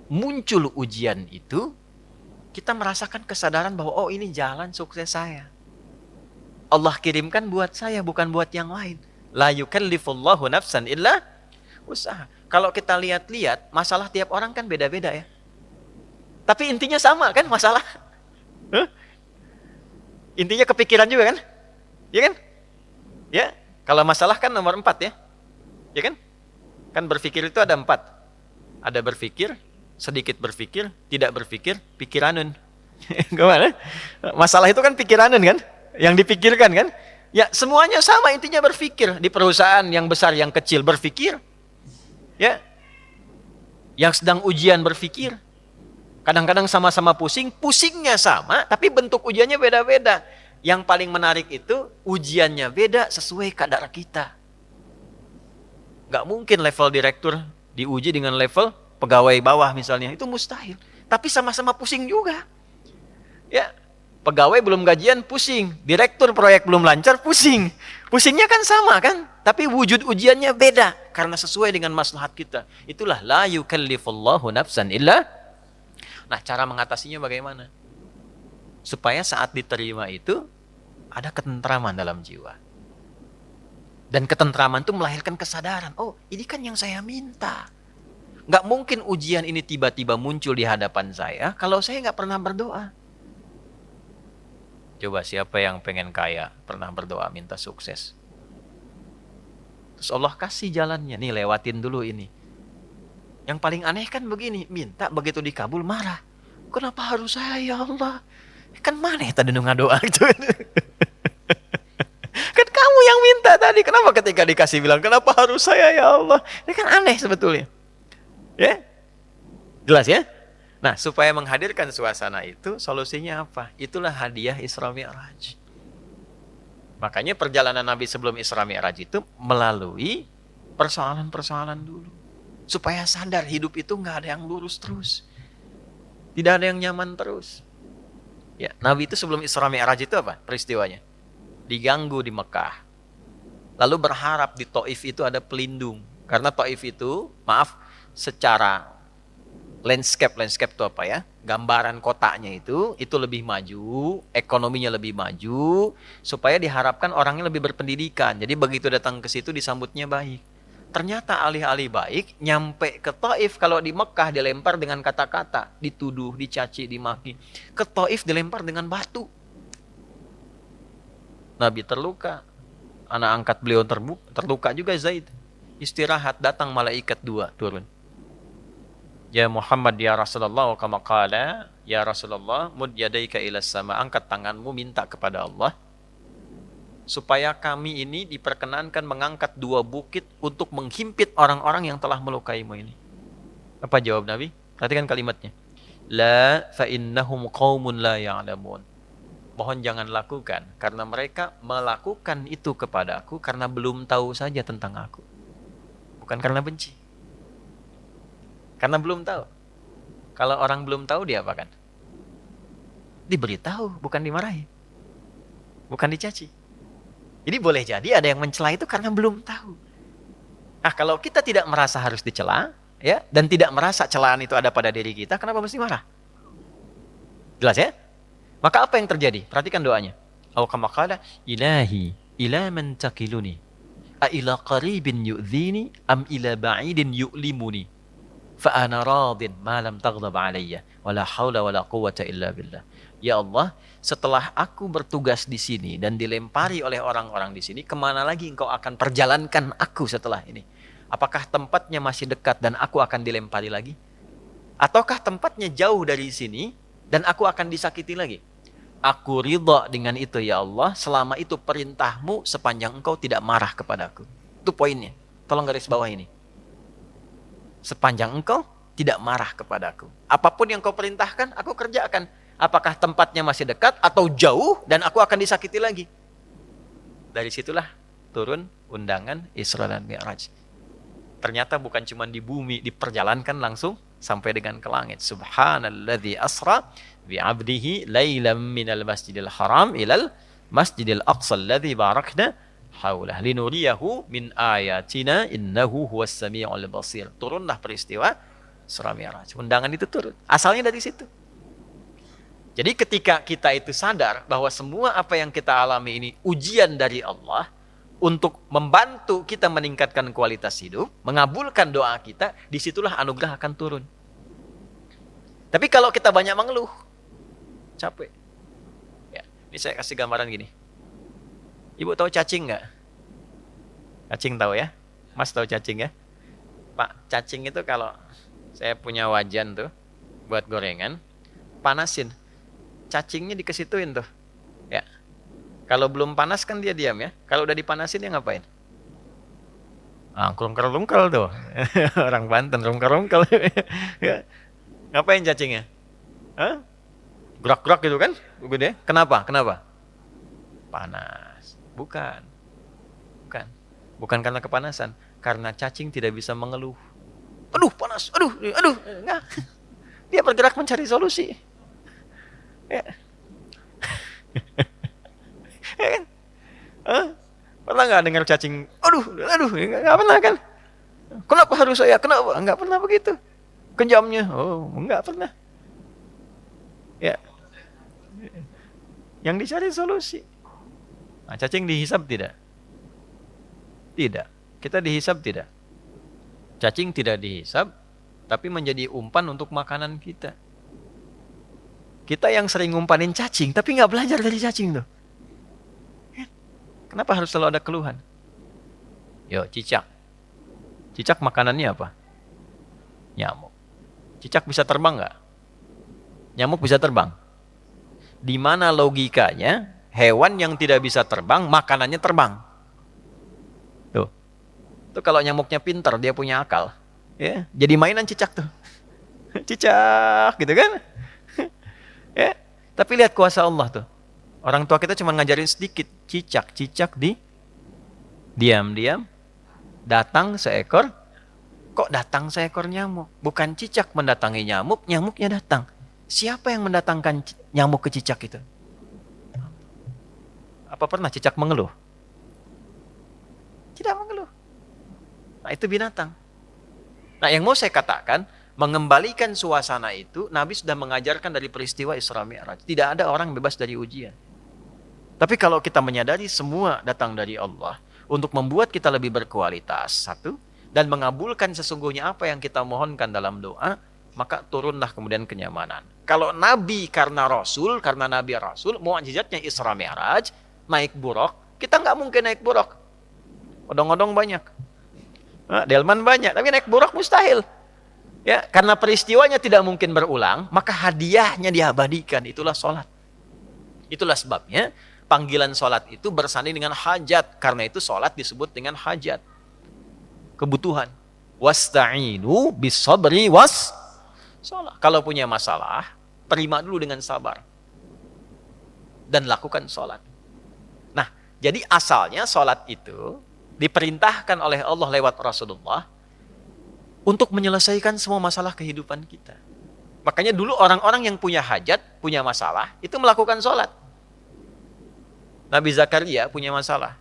muncul ujian itu, kita merasakan kesadaran bahwa oh ini jalan sukses saya. Allah kirimkan buat saya, bukan buat yang lain. La yukallifullahu nafsan illa usaha. Kalau kita lihat-lihat, masalah tiap orang kan beda-beda ya. Tapi intinya sama kan masalah. Huh? Intinya kepikiran juga kan? Ya kan? Ya. Kalau masalah kan nomor 4 ya. Ya kan? Kan berpikir itu ada 4. Ada berpikir, sedikit berpikir, tidak berpikir, pikiranun. Gimana? Masalah itu kan pikiranun kan? Yang dipikirkan kan? Ya semuanya sama, intinya berpikir. Di perusahaan yang besar, yang kecil berpikir. Ya. Yang sedang ujian berpikir. Kadang-kadang sama-sama pusing, pusingnya sama, tapi bentuk ujiannya beda-beda. Yang paling menarik itu, ujiannya beda sesuai kadar kita. Gak mungkin level direktur diuji dengan level pegawai bawah misalnya. Itu mustahil. Tapi sama-sama pusing juga. Ya, pegawai belum gajian pusing. Direktur proyek belum lancar pusing. Pusingnya kan sama kan? Tapi wujud ujiannya beda. Karena sesuai dengan maslahat kita. Itulah la yukallifullahu nafsan illa. Nah, cara mengatasinya bagaimana? Supaya saat diterima itu ada ketentraman dalam jiwa. Dan ketentraman itu melahirkan kesadaran. Oh, ini kan yang saya minta. Gak mungkin ujian ini tiba-tiba muncul di hadapan saya kalau saya gak pernah berdoa. Coba siapa yang pengen kaya, pernah berdoa minta sukses. Terus Allah kasih jalannya. Nih lewatin dulu ini. Yang paling aneh kan begini, minta begitu dikabul marah. Kenapa harus saya ya Allah? Kan maneh tadi ngadoa gitu. Kan kamu yang minta tadi, kenapa ketika dikasih bilang kenapa harus saya ya Allah? Ini kan aneh sebetulnya. Ya? Jelas ya? Nah, supaya menghadirkan suasana itu, solusinya apa? Itulah hadiah Isra Mi'raj. Makanya perjalanan Nabi sebelum Isra Mi'raj itu melalui persoalan-persoalan dulu. Supaya sadar hidup itu nggak ada yang lurus terus. Tidak ada yang nyaman terus. Ya, Nabi itu sebelum Isra Mi'raj itu apa peristiwanya? Diganggu di Mekah. Lalu berharap di Taif itu ada pelindung. Karena Taif itu, maaf, secara landscape itu apa ya? Gambaran kotanya itu lebih maju, ekonominya lebih maju, supaya diharapkan orangnya lebih berpendidikan. Jadi begitu datang ke situ disambutnya baik. Ternyata alih-alih baik, nyampe ke Taif, kalau di Mekah dilempar dengan kata-kata, dituduh, dicaci, dimaki. Ke Taif dilempar dengan batu. Nabi terluka. Anak angkat beliau terluka juga Zaid. Istirahat, datang malaikat 2 turun. Ya Muhammad ya Rasulullah, kama qala, ya Rasulullah, mud yadaika ila sama, angkat tanganmu minta kepada Allah supaya kami ini diperkenankan mengangkat 2 bukit untuk menghimpit orang-orang yang telah melukaimu ini. Apa jawab Nabi? Perhatikan kalimatnya. La fa innahum qaumun la ya'lamun. Mohon jangan lakukan, karena mereka melakukan itu kepadaku karena belum tahu saja tentang aku. Bukan karena benci. Karena belum tahu. Kalau orang belum tahu dia apakan? Diberitahu, bukan dimarahi. Bukan dicaci. Jadi boleh jadi ada yang mencela itu karena belum tahu. Nah, kalau kita tidak merasa harus dicela, ya, dan tidak merasa celaan itu ada pada diri kita, kenapa mesti marah? Jelas ya? Maka apa yang terjadi? Perhatikan doanya. Aw kama qala ilahi ila man taqiluni a ila qaribin yu'dhini am ila ba'idin yu'limuni fa ana radin ma lam taghdab alayya wala haula wala quwwata illa billah. Ya Allah, setelah aku bertugas di sini dan dilempari oleh orang-orang di sini, kemana lagi engkau akan perjalankan aku setelah ini? Apakah tempatnya masih dekat dan aku akan dilempari lagi? Ataukah tempatnya jauh dari sini dan aku akan disakiti lagi? Aku ridha dengan itu ya Allah, selama itu perintahmu sepanjang engkau tidak marah kepadaku. Itu poinnya. Tolong garis bawah ini. Sepanjang engkau tidak marah kepadaku. Apapun yang kau perintahkan, aku kerjakan. Apakah tempatnya masih dekat atau jauh dan aku akan disakiti lagi? Dari situlah turun undangan Isra dan Mi'raj. Ternyata bukan cuma di bumi, diperjalankan langsung sampai dengan ke langit. Subhanalladzi asra bi'abdihi lailam minal masjidil haram ilal masjidil aqsa alladzi barakna haulah linuriyahu min ayatina innahu huwas sami'ul basir. Turunlah peristiwa Isra Mi'raj. Undangan itu turun. Asalnya dari situ. Jadi ketika kita itu sadar bahwa semua apa yang kita alami ini ujian dari Allah untuk membantu kita meningkatkan kualitas hidup, mengabulkan doa kita, disitulah anugerah akan turun. Tapi kalau kita banyak mengeluh, capek. Ya, ini saya kasih gambaran gini. Ibu tahu cacing nggak? Cacing tahu ya? Mas tahu cacing ya? Pak, cacing itu kalau saya punya wajan tuh buat gorengan, panasin. Cacingnya dikesituin tuh. Ya. Kalau belum panas kan dia diam ya. Kalau udah dipanasin dia ngapain? Rungkel-rungkel tuh. Orang Banten rungkel-rungkel. Ya. Ngapain cacingnya? Hah? Gerak-gerak gitu kan? Gede. Kenapa? Kenapa? Panas. Bukan. Bukan. Bukan karena kepanasan. Karena cacing tidak bisa mengeluh. Aduh, panas. Aduh. Enggak. Dia bergerak mencari solusi. Ya. Ya kan? Pernah nggak dengar cacing? Aduh, nggak pernah kan? Kenapa harus saya? Kenapa? Nggak pernah begitu. Kejamnya, oh, nggak pernah. Ya, yang dicari solusi. Nah, cacing dihisap tidak? Tidak. Kita dihisap tidak? Cacing tidak dihisap, tapi menjadi umpan untuk makanan kita. Kita yang sering ngumpanin cacing, tapi nggak belajar dari cacing tuh. Kenapa harus selalu ada keluhan? Yo, cicak. Cicak makanannya apa? Nyamuk. Cicak bisa terbang nggak? Nyamuk bisa terbang. Di mana logikanya hewan yang tidak bisa terbang, makanannya terbang? Tuh. Tuh kalau nyamuknya pintar, dia punya akal. Ya, jadi mainan cicak tuh. Cicak, gitu kan? Ya, tapi lihat kuasa Allah tuh. Orang tua kita cuma ngajarin sedikit, cicak diam-diam datang seekor. Kok datang seekor nyamuk? Bukan cicak mendatangi nyamuk, nyamuknya datang. Siapa yang mendatangkan nyamuk ke cicak itu? Apa pernah cicak mengeluh? Tidak mengeluh. Nah, itu binatang. Nah, yang mau saya katakan, mengembalikan suasana itu, Nabi sudah mengajarkan dari peristiwa Isra Mi'raj. Tidak ada orang bebas dari ujian. Tapi kalau kita menyadari semua datang dari Allah untuk membuat kita lebih berkualitas, satu, dan mengabulkan sesungguhnya apa yang kita mohonkan dalam doa, maka turunlah kemudian kenyamanan. Kalau Nabi karena Rasul, karena Nabi Rasul, mukjizatnya Isra Mi'raj, naik buruk, kita nggak mungkin naik buruk. Odong-odong banyak. Delman banyak, tapi naik buruk mustahil. Ya, karena peristiwanya tidak mungkin berulang, maka hadiahnya diabadikan, itulah sholat. Itulah sebabnya panggilan sholat itu bersanding dengan hajat. Karena itu sholat disebut dengan hajat. Kebutuhan. Wasta'inu bisabri was sholat. Kalau punya masalah, terima dulu dengan sabar. Dan lakukan sholat. Nah, jadi asalnya sholat itu diperintahkan oleh Allah lewat Rasulullah untuk menyelesaikan semua masalah kehidupan kita. Makanya dulu orang-orang yang punya hajat, punya masalah, itu melakukan sholat. Nabi Zakaria punya masalah.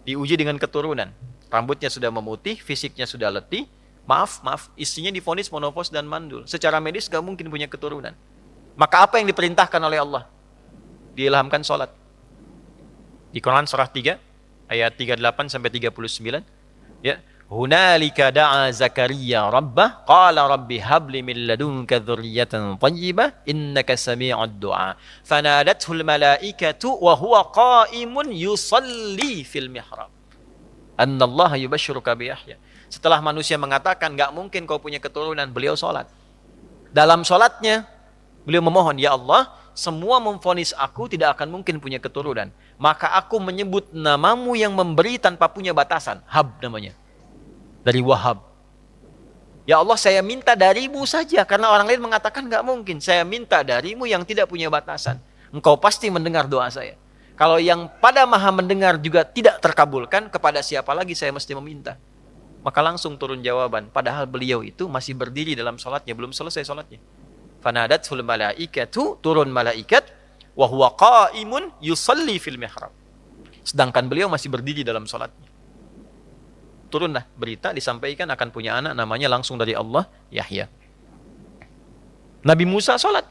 Diuji dengan keturunan. Rambutnya sudah memutih, fisiknya sudah letih. Maaf, istrinya divonis monopos dan mandul. Secara medis gak mungkin punya keturunan. Maka apa yang diperintahkan oleh Allah? Diilhamkan sholat. Di Quran surah 3, ayat 38-39. Ya. Hunalika da'a Zakaria rabbah qala rabbi habli min ladunka dzurriyyatan thayyibah innaka sami'ud du'a fanadathul malaikatu wa huwa qa'imun yusalli fil mihrab annallaha yubashshiruka bi Yahya. Setelah manusia mengatakan enggak mungkin kau punya keturunan, beliau salat. Dalam salatnya beliau memohon, ya Allah, semua memvonis aku tidak akan mungkin punya keturunan, maka aku menyebut namamu yang memberi tanpa punya batasan, Hab namanya. Dari Wahab. Ya Allah, saya minta darimu saja. Karena orang lain mengatakan nggak mungkin. Saya minta darimu yang tidak punya batasan. Engkau pasti mendengar doa saya. Kalau yang pada maha mendengar juga tidak terkabulkan, kepada siapa lagi saya mesti meminta? Maka langsung turun jawaban. Padahal beliau itu masih berdiri dalam sholatnya. Belum selesai sholatnya. Fanadathul malaikatu, turun malaikat. Wa huwa qa'imun yusalli fil mihrab. Sedangkan beliau masih berdiri dalam sholatnya. turunlah berita disampaikan akan punya anak namanya langsung dari Allah, Yahya. Nabi Musa sholat.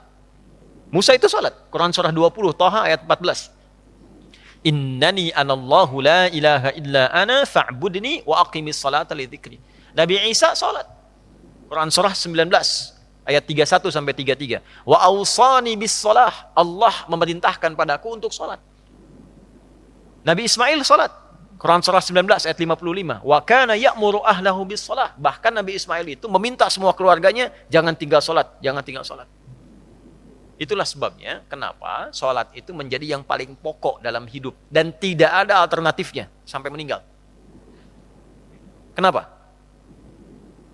Musa itu sholat. Quran surah 20, Thaha ayat 14. Innani anallahu la ilaha illa ana fa'budni wa aqimis salata li dzikri. Nabi Isa sholat. Quran surah 19 ayat 31 sampai 33. Wa awsani bis shalah. Allah memerintahkan padaku untuk sholat. Nabi Ismail sholat. Quran surah 19 ayat 55. Wa kana ya'muru ahlahu bis shalah. Bahkan Nabi Ismail itu meminta semua keluarganya jangan tinggal sholat, jangan tinggal sholat. Itulah sebabnya kenapa sholat itu menjadi yang paling pokok dalam hidup. Dan tidak ada alternatifnya sampai meninggal. Kenapa?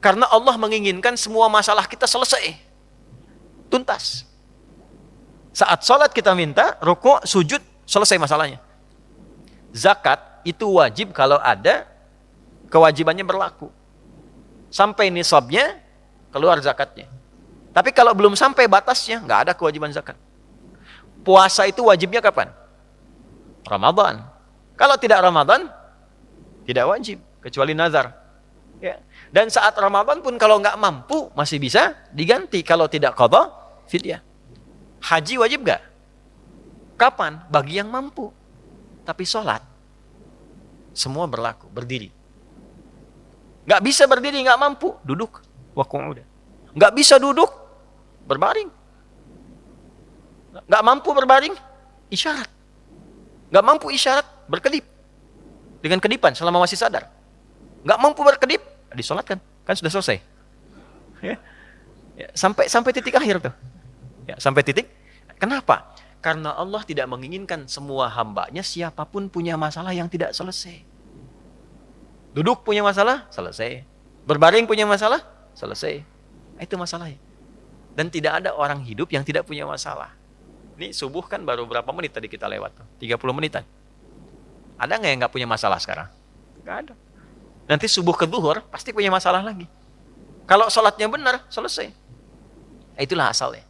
Karena Allah menginginkan semua masalah kita selesai. Tuntas. Saat sholat kita minta, rukuk, sujud, selesai masalahnya. Zakat itu wajib kalau ada kewajibannya berlaku. Sampai nisabnya, keluar zakatnya. Tapi kalau belum sampai batasnya, nggak ada kewajiban zakat. Puasa itu wajibnya kapan? Ramadan. Kalau tidak Ramadan, tidak wajib, kecuali nazar. Ya. Dan saat Ramadan pun kalau nggak mampu, masih bisa diganti. Kalau tidak qadha, fidyah. Haji wajib nggak? Kapan? Bagi yang mampu. Tapi sholat, semua berlaku, berdiri. Nggak bisa berdiri, nggak mampu, duduk. Waqu'uda. Nggak bisa duduk, berbaring. Nggak mampu berbaring, isyarat. Nggak mampu isyarat, berkedip. Dengan kedipan selama masih sadar. Nggak mampu berkedip, disolatkan. Kan sudah selesai. Ya. Ya, sampai titik akhir tuh. Ya, sampai titik. Kenapa? Karena Allah tidak menginginkan semua hambanya siapapun punya masalah yang tidak selesai. Duduk punya masalah, selesai. Berbaring punya masalah, selesai. Itu masalahnya. Dan tidak ada orang hidup yang tidak punya masalah. Ini subuh kan baru berapa menit tadi kita lewat tuh? 30 menitan. Ada nggak yang nggak punya masalah sekarang? Nggak ada. Nanti subuh ke zuhur pasti punya masalah lagi. Kalau sholatnya benar, selesai. Itulah asalnya.